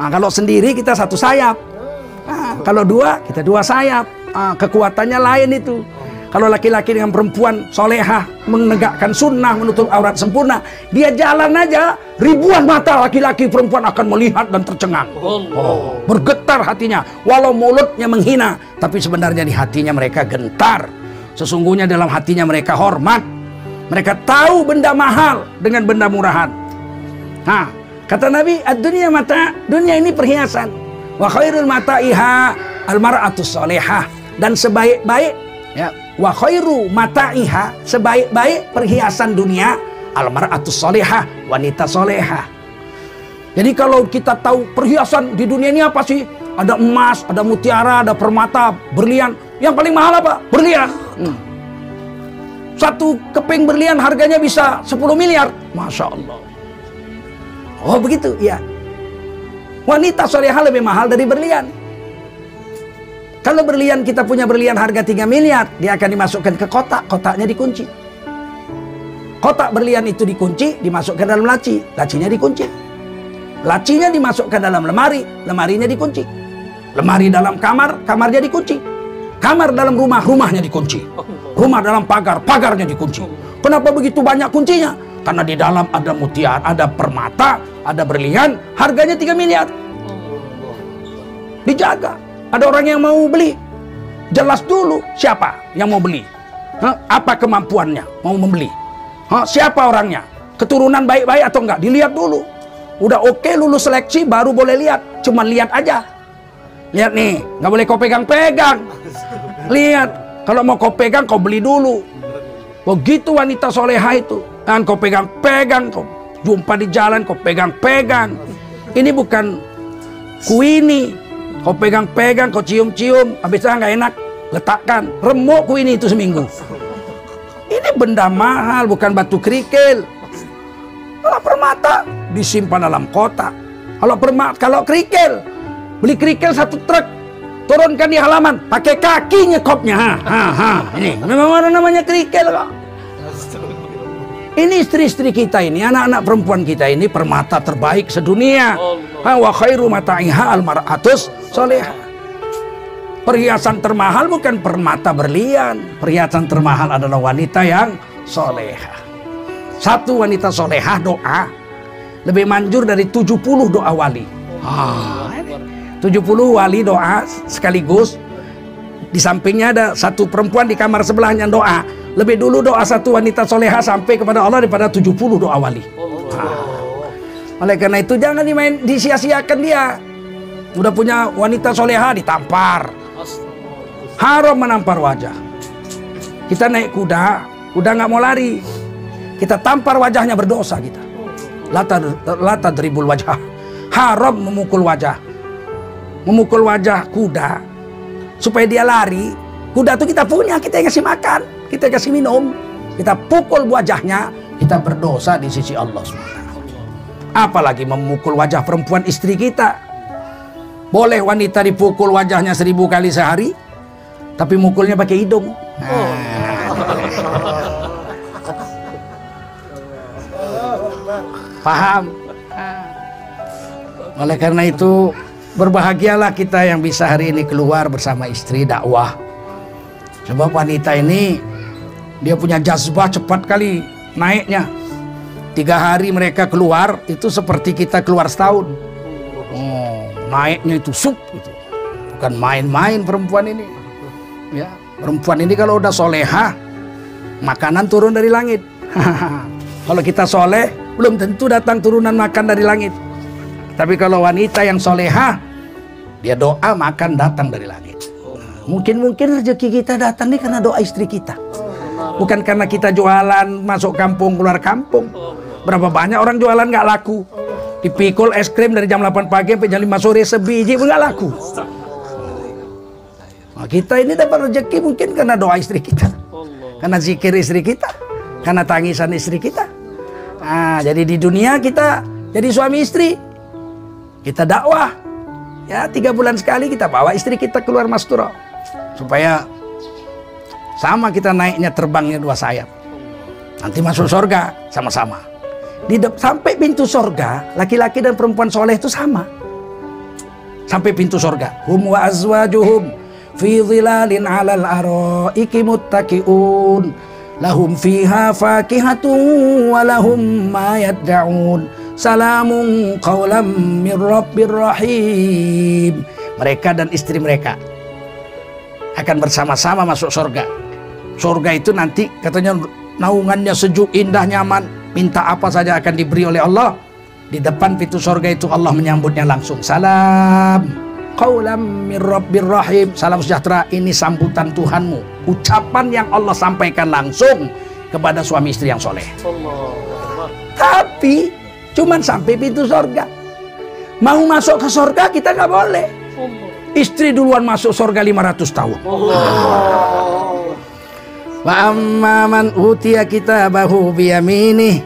Nah, kalau sendiri kita 1 sayap. Nah, kalau 2, kita 2 sayap. Nah, kekuatannya lain itu. Kalau laki-laki dengan perempuan solehah, menegakkan sunnah, menutup aurat sempurna, dia jalan aja, ribuan mata laki-laki perempuan akan melihat dan tercengang. Oh, bergetar hatinya, walau mulutnya menghina, tapi sebenarnya di hatinya mereka gentar. Sesungguhnya dalam hatinya mereka hormat. Mereka tahu benda mahal dengan benda murahan. Nah, kata Nabi, ad-dunya mata, dunia ini perhiasan. Wa khairul mata'iha al-mar'atus solehah. Dan sebaik-baik, ya, wa khairu mata'iha, sebaik-baik perhiasan dunia, al-mar'atus solehah, wanita solehah. Jadi kalau kita tahu perhiasan di dunia ini apa sih? Ada emas, ada mutiara, ada permata, berlian. Yang paling mahal apa? Berlian. Satu keping berlian harganya bisa 10 miliar. Masya Allah. Oh begitu, ya. Wanita solehah lebih mahal dari berlian. Kalau berlian, kita punya berlian harga 3 miliar, dia akan dimasukkan ke kotak, kotaknya dikunci. Kotak berlian itu dikunci, dimasukkan dalam laci, lacinya dikunci. Lacinya dimasukkan dalam lemari, lemarinya dikunci. Lemari dalam kamar, kamarnya dikunci. Kamar dalam rumah, rumahnya dikunci. Rumah dalam pagar, pagarnya dikunci. Kenapa begitu banyak kuncinya? Karena di dalam ada mutiara, ada permata, ada berlian, harganya 3 miliar. Dijaga. Ada orang yang mau beli, jelas dulu siapa yang mau beli. Apa kemampuannya mau membeli. Siapa orangnya, keturunan baik-baik atau enggak, dilihat dulu. Udah oke, lulus seleksi, baru boleh lihat. Cuma lihat aja. Lihat nih, nggak boleh kau pegang-pegang. Lihat, kalau mau kau pegang, kau beli dulu. Begitu wanita soleha itu. Dan kau pegang-pegang, kau jumpa di jalan, kau pegang-pegang. Ini bukan kuini. Kau pegang-pegang, kau cium-cium, habis itu nggak enak, letakkan. Remuk kuini itu seminggu. Ini benda mahal, bukan batu kerikil. Kalau permata disimpan dalam kotak. Kalau kerikil, beli kerikil 1 truk, turunkan di halaman, pakai kaki nyekopnya. Ini memang namanya kerikil kok. Ini istri-istri kita ini, anak-anak perempuan kita ini permata terbaik sedunia. Wa khairu mata'iha al-mar'atus solehah. Perhiasan termahal bukan permata berlian. Perhiasan termahal adalah wanita yang solehah. Satu wanita solehah doa lebih manjur dari 70 doa wali. 70 wali doa sekaligus. Di sampingnya ada satu perempuan di kamar sebelahnya doa. Lebih dulu doa satu wanita soleha sampai kepada Allah daripada 70 doa wali. Oleh karena itu jangan disia-siakan dia. Udah punya wanita soleha ditampar. Haram menampar wajah. Kita naik kuda, kuda nggak mau lari. Kita tampar wajahnya, berdosa kita. Lata dribul wajah. Haram memukul wajah. Memukul wajah kuda supaya dia lari. Kuda itu kita punya, kita yang kasih makan, kita kasih minum, kita pukul wajahnya, kita berdosa di sisi Allah SWT. Apalagi memukul wajah perempuan istri kita. Boleh wanita dipukul wajahnya 1000 kali sehari, tapi mukulnya pakai hidung. Nah, Paham? Oleh karena itu berbahagialah kita yang bisa hari ini keluar bersama istri dakwah. Sebab wanita ini dia punya jazbah cepat kali naiknya. 3 hari mereka keluar itu seperti kita keluar setahun. Naiknya itu gitu. Bukan main-main perempuan ini. Ya, perempuan ini kalau udah solehah, makanan turun dari langit. Kalau kita soleh, belum tentu datang turunan makan dari langit. Tapi kalau wanita yang solehah, dia doa makan datang dari langit. Mungkin rezeki kita datang nih karena doa istri kita. Bukan karena kita jualan masuk kampung keluar kampung. Berapa banyak orang jualan nggak laku. Dipikul es krim dari jam 8 pagi sampai jam 5 sore sebiji pun nggak laku. Nah, kita ini dapat rezeki mungkin karena doa istri kita, karena zikir istri kita, karena tangisan istri kita. Nah, jadi di dunia kita jadi suami istri, kita dakwah. Ya 3 bulan sekali kita bawa istri kita keluar Mastura, supaya sama kita naiknya terbangnya 2 sayap. Nanti masuk surga sama-sama. Sampai pintu surga, laki-laki dan perempuan soleh itu sama. Sampai pintu surga. Hum wa azwajuhum fi dhilalin 'alal araiki muttaqiun. Lahum fiha fakihatun wa lahum ma yad'un. Salamun qawlam mir rabbir rahim. Mereka dan istri mereka akan bersama-sama masuk surga. Surga itu nanti katanya naungannya sejuk, indah, nyaman. Minta apa saja akan diberi oleh Allah. Di depan pintu surga itu Allah menyambutnya langsung. Salam qaulam mir rabbir rahim. Salam sejahtera, ini sambutan Tuhanmu. Ucapan yang Allah sampaikan langsung kepada suami istri yang soleh. Tapi cuman sampai pintu surga. Mau masuk ke surga kita nggak boleh. Istri duluan masuk surga 500 tahun. Wa amma man utiya kitabahu biyaminih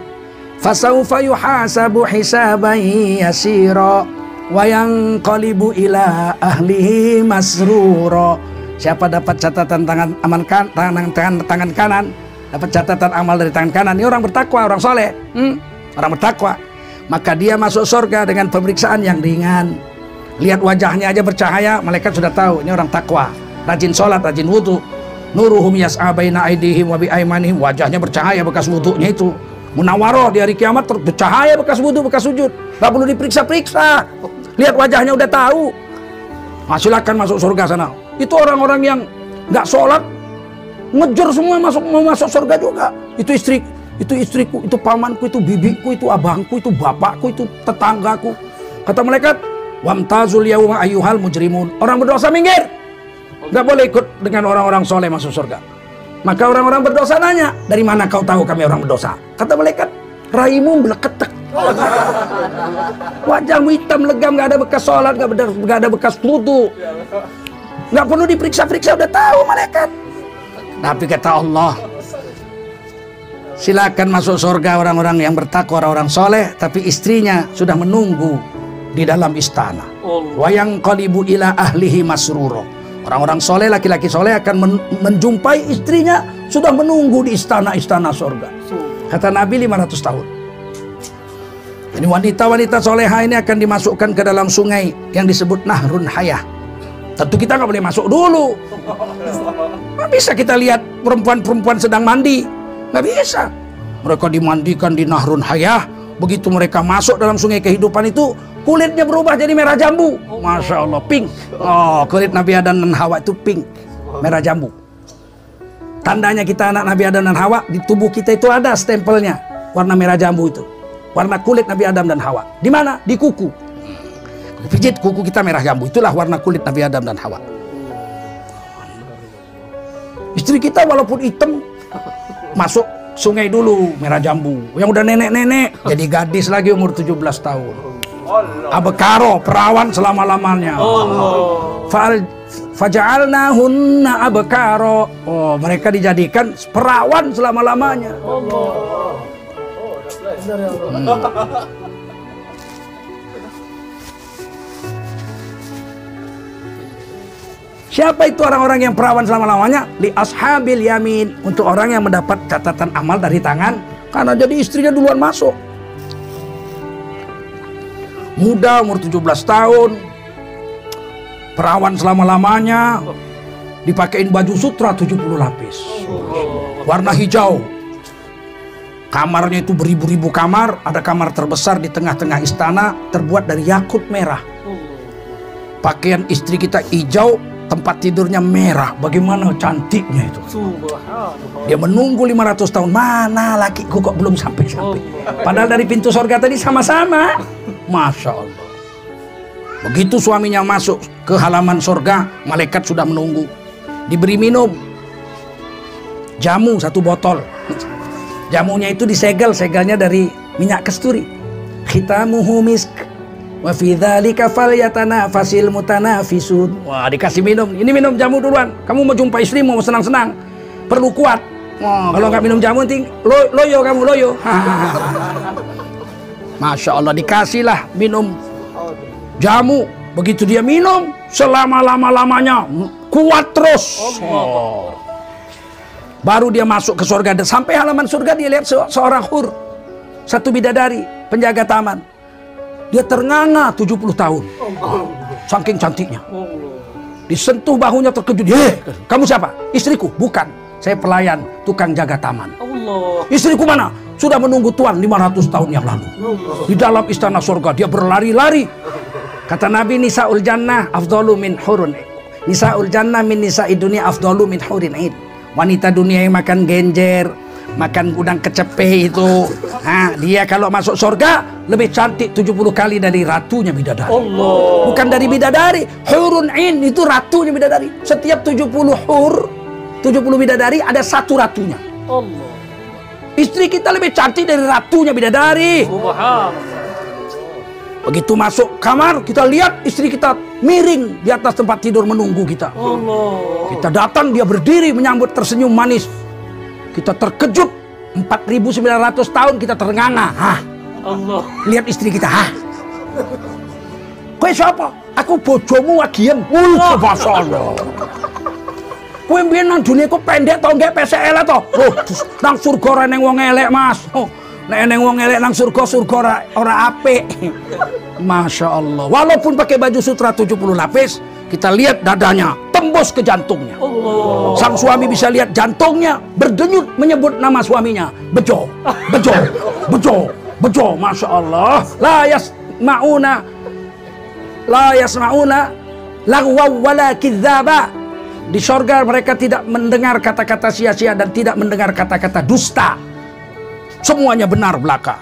fasawfa yuhasabu hisaban yasira wa yanqalibu ila ahlihi masrura. Siapa dapat catatan tangan kanan, dapat catatan amal dari tangan kanan, ini orang bertakwa, orang soleh, orang bertakwa, maka dia masuk surga dengan pemeriksaan yang ringan. Lihat wajahnya aja bercahaya, malaikat sudah tahu ini orang takwa, rajin sholat, rajin wudhu. Nuruhum yas'a baina aidihim wa bi aimanihim. Wajahnya bercahaya bekas wudhunya itu. Munawwaroh di hari kiamat bercahaya bekas wudhu, bekas sujud. Gak perlu diperiksa-periksa. Lihat wajahnya udah tahu. Nah, silakan masuk surga sana. Itu orang-orang yang gak sholat ngejar semua mau masuk surga juga. Itu istriku, itu pamanku, itu bibiku, itu abangku, itu bapakku, itu tetanggaku. Kata malaikat, wamtazul yauma ayyuhal mujrimun. Orang berdosa minggir. Gak boleh ikut dengan orang-orang soleh masuk surga. Maka orang-orang berdosa nanya, dari mana kau tahu kami orang berdosa? Kata malaikat, rahimu meleketek. Wajahmu hitam legam, gak ada bekas sholat, gak ada bekas wudu. Gak perlu diperiksa-periksa, udah tahu malaikat. Tapi kata Allah, silakan masuk surga orang-orang yang bertakwa, orang-orang soleh, tapi istrinya sudah menunggu di dalam istana. Wa yanqalibu ila ahlihi masrura. Orang-orang soleh, laki-laki soleh akan menjumpai istrinya sudah menunggu di istana-istana surga. Kata Nabi 500 tahun. Jadi wanita-wanita soleha ini akan dimasukkan ke dalam sungai yang disebut Nahrun Hayah. Tentu kita nggak boleh masuk dulu. Nggak bisa kita lihat perempuan-perempuan sedang mandi. Nggak bisa. Mereka dimandikan di Nahrun Hayah. Begitu mereka masuk dalam sungai kehidupan itu, kulitnya berubah jadi merah jambu. Masya Allah, pink. Oh, kulit Nabi Adam dan Hawa itu pink, merah jambu. Tandanya kita anak Nabi Adam dan Hawa, di tubuh kita itu ada stempelnya, warna merah jambu itu. Warna kulit Nabi Adam dan Hawa. Di mana? Di kuku. Pijit kuku kita merah jambu, itulah warna kulit Nabi Adam dan Hawa. Istri kita walaupun hitam, masuk sungai dulu, merah jambu. Yang udah nenek-nenek, jadi gadis lagi umur 17 tahun. Abekaro, perawan selama-lamanya. Faja'alnahunna abekaro. Oh, mereka dijadikan perawan selama-lamanya. Siapa itu orang-orang yang perawan selama-lamanya? Li ashabil yamin, untuk orang yang mendapat catatan amal dari tangan, karena jadi istrinya duluan masuk. Muda, umur 17 tahun. Perawan selama-lamanya. Dipakein baju sutra 70 lapis. Warna hijau. Kamarnya itu beribu-ribu kamar. Ada kamar terbesar di tengah-tengah istana terbuat dari yakut merah. Pakaian istri kita hijau, tempat tidurnya merah. Bagaimana cantiknya itu. Dia menunggu 500 tahun. Mana lakiku kok belum sampai-sampai. Padahal dari pintu surga tadi sama-sama. Masya Allah. Begitu suaminya masuk ke halaman surga, malaikat sudah menunggu. Diberi minum jamu 1 botol. Jamunya itu disegel, segelnya dari minyak kasturi. Khitamuhu misk wa fi dzalika falyatanafasil mutanafisun. Wah, dikasih minum. Ini minum jamu duluan. Kamu mau jumpa istrimu, mau senang-senang, perlu kuat. Wah, kalau nggak minum jamu nanti loyo kamu, loyo. Masya Allah, dikasihlah minum jamu. Begitu dia minum, selama-lama-lamanya kuat terus. Oh. Baru dia masuk ke surga. Dan sampai halaman surga dia lihat seorang hur, satu bidadari, penjaga taman. Dia ternganga 70 tahun. Saking cantiknya. Disentuh bahunya terkejut. Kamu siapa? Istriku. Bukan, saya pelayan, tukang jaga taman. Istriku mana? Sudah menunggu tuan 500 tahun yang lalu. Di dalam istana surga dia berlari-lari. Kata Nabi, Nisaul Jannah afdalu min hurun. Nisaul Jannah min nisa'i dunia afdalu min hurin ain. Wanita dunia yang makan genjer, makan udang kecepe itu, dia kalau masuk surga lebih cantik 70 kali dari ratunya bidadari. Allah. Bukan dari bidadari, hurun ain itu ratunya bidadari. Setiap 70 hur, 70 bidadari ada 1 ratunya. Allah. Istri kita lebih cantik dari ratunya bidadari. Subhanallah. Begitu masuk kamar, kita lihat istri kita miring di atas tempat tidur menunggu kita. Allah. Kita datang, dia berdiri menyambut tersenyum manis. Kita terkejut, 4.900 tahun kita ternganga. Allah. Lihat istri kita. Kowe siapa? Aku bojomu Wagiem. Masya Allah. Kowe mbiyen nang dunia kok pendek to, nggak PCL to. Nang surga neng wong elek, Mas. Nek neng wong elek nang surga ora apik. Masya Allah. Walaupun pakai baju sutra 70 lapis, kita lihat dadanya tembus ke jantungnya. Allah. Sang suami bisa lihat jantungnya berdenyut menyebut nama suaminya. Bejo, bejo, bejo, bejo. Masya Allah. La yasma'una lagwaw wala kidzaba. Di surga mereka tidak mendengar kata-kata sia-sia dan tidak mendengar kata-kata dusta. Semuanya benar belaka.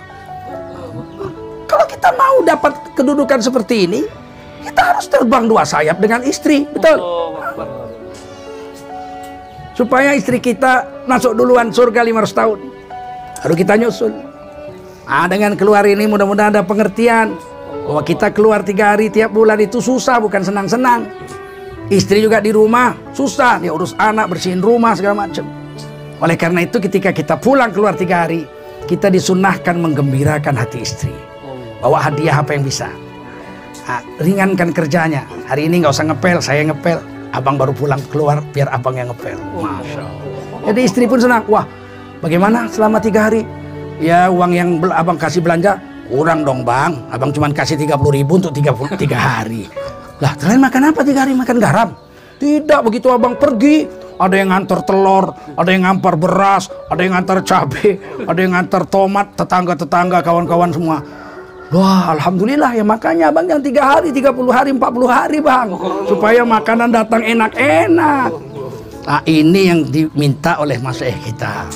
Kalau kita mau dapat kedudukan seperti ini, kita harus terbang 2 sayap dengan istri, betul? Supaya istri kita masuk duluan surga 500 tahun, baru kita nyusul. Dengan keluar ini mudah-mudahan ada pengertian bahwa kita keluar 3 hari tiap bulan itu susah, bukan senang-senang. Istri juga di rumah susah, dia urus anak, bersihin rumah segala macam. Oleh karena itu ketika kita pulang keluar 3 hari, kita disunnahkan menggembirakan hati istri. Bawa hadiah apa yang bisa. Ringankan kerjanya. Hari ini nggak usah ngepel, saya ngepel. Abang baru pulang keluar, biar abang yang ngepel. Masya Allah. Jadi istri pun senang. Wah, bagaimana selama 3 hari? Ya uang yang abang kasih belanja kurang dong bang. Abang cuma kasih 30.000 untuk 3 hari. Lah, kalian makan apa 3 hari? Makan garam? Tidak, begitu abang pergi. Ada yang ngantar telur, ada yang ngantar beras, ada yang ngantar cabai, ada yang ngantar tomat, tetangga-tetangga, kawan-kawan semua. Wah, alhamdulillah ya, makanya abang yang 3 hari, 30 hari, 40 hari bang, supaya makanan datang enak-enak. Nah, ini yang diminta oleh masyaikh kita.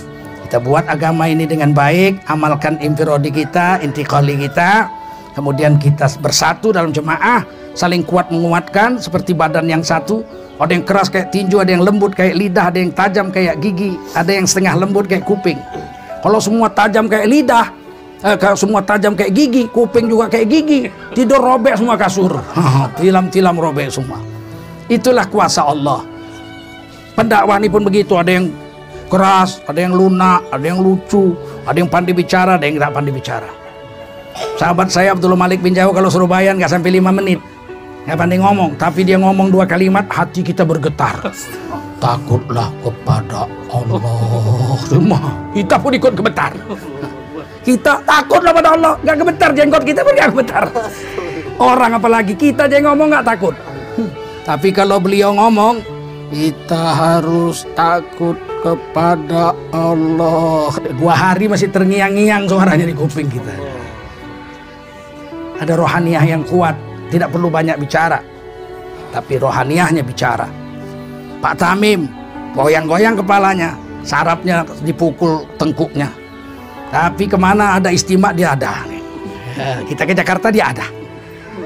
Kita buat agama ini dengan baik, amalkan infirodi kita, intiqali kita, kemudian kita bersatu dalam jemaah, saling kuat menguatkan seperti badan yang satu. Ada yang keras kayak tinju, ada yang lembut kayak lidah, ada yang tajam kayak gigi, ada yang setengah lembut kayak kuping. Kalau semua tajam kayak lidah, kalau semua tajam kayak gigi, kuping juga kayak gigi, tidur robek semua kasur. Tilam-tilam robek semua. Itulah kuasa Allah. Pendakwah ini pun begitu, ada yang keras, ada yang lunak, ada yang lucu, ada yang pandai bicara, ada yang tidak pandai bicara. Sahabat saya Abdul Malik bin Jauh kalau suruh bayan nggak sampai 5 menit. Nggak pandai ngomong, tapi dia ngomong 2 kalimat, hati kita bergetar. Takutlah kepada Allah. Kita pun ikut gemetar. Kita takutlah pada Allah, nggak gemetar, jenggot kita pun nggak gemetar. Orang apalagi kita aja yang ngomong nggak takut. Tapi kalau beliau ngomong, kita harus takut kepada Allah. 2 hari masih terngiang-ngiang suaranya di kuping kita. Ada rohaniah yang kuat, tidak perlu banyak bicara, tapi rohaniahnya bicara. Pak Tamim goyang-goyang kepalanya, sarafnya dipukul tengkuknya. Tapi kemana ada istimak dia ada. Kita ke Jakarta dia ada.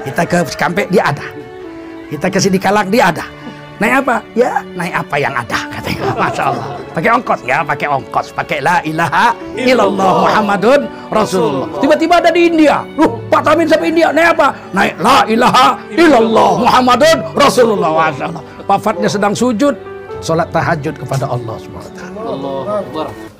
Kita ke Cikampek dia ada. Kita ke Sidikalang dia ada. Naik apa? Ya naik apa yang ada katanya. Masya Allah. Pakai ongkos? Ya pakai ongkos. Pakai la ilaha illallah Muhammadun Rasulullah. Tiba-tiba ada di India. Pak Tamim sampai India. Naik apa? Naik la ilaha illallah Muhammadun Rasulullah. Masya Allah. Wafatnya sedang sujud, sholat tahajud kepada Allah Subhanahu wa taala.